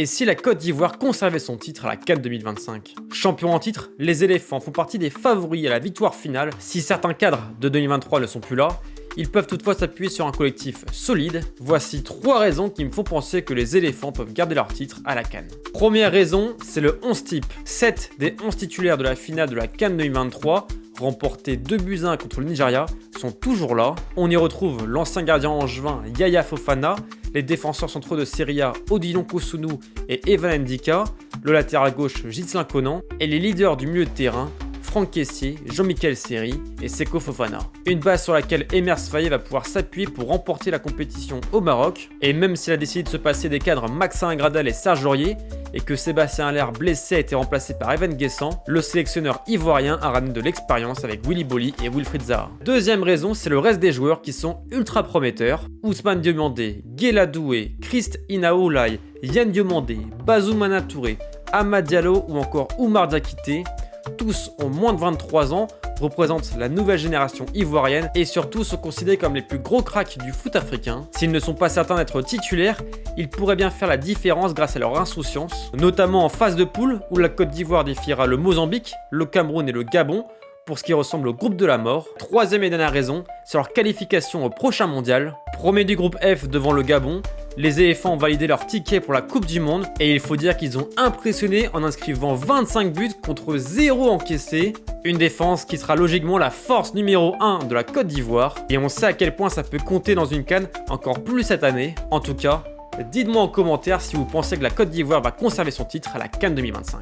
Et si la Côte d'Ivoire conservait son titre à la CAN 2025? Champion en titre, les éléphants font partie des favoris à la victoire finale. Si certains cadres de 2023 ne sont plus là, ils peuvent toutefois s'appuyer sur un collectif solide. Voici 3 raisons qui me font penser que les éléphants peuvent garder leur titre à la CAN. Première raison, c'est le 11 type. 7 des 11 titulaires de la finale de la CAN 2023, remportés 2-1 contre le Nigeria, sont toujours là. On y retrouve l'ancien gardien angevin Yaya Fofana, les défenseurs centraux de Serie A Odilon Kosunu et Evan Ndika, le latéral gauche Ghislain Conan et les leaders du milieu de terrain Franck Kessié, Jean-Michel Seri et Seko Fofana. Une base sur laquelle Emers Faé va pouvoir s'appuyer pour remporter la compétition au Maroc. Et même s'il a décidé de se passer des cadres Maxime Gradel et Serge Aurier, et que Sébastien Haller blessé a été remplacé par Evan Guessant, le sélectionneur ivoirien a ramené de l'expérience avec Willy Boli et Wilfried Zaha. Deuxième raison, c'est le reste des joueurs qui sont ultra prometteurs. Ousmane Diomandé, Guéla Doué, Christ Inaoulay, Yann Diomandé, Bazoumana Touré, Amad Diallo ou encore Oumar Diakité. Tous ont moins de 23 ans, représentent la nouvelle génération ivoirienne et surtout sont considérés comme les plus gros cracks du foot africain. S'ils ne sont pas certains d'être titulaires, ils pourraient bien faire la différence grâce à leur insouciance, notamment en phase de poule où la Côte d'Ivoire défiera le Mozambique, le Cameroun et le Gabon pour ce qui ressemble au groupe de la mort. Troisième et dernière raison, c'est leur qualification au prochain mondial. Premier du groupe F devant le Gabon, les éléphants ont validé leur ticket pour la Coupe du Monde et il faut dire qu'ils ont impressionné en inscrivant 25 buts contre 0 encaissés. Une défense qui sera logiquement la force numéro 1 de la Côte d'Ivoire et on sait à quel point ça peut compter dans une CAN encore plus cette année. En tout cas, dites-moi en commentaire si vous pensez que la Côte d'Ivoire va conserver son titre à la CAN 2025.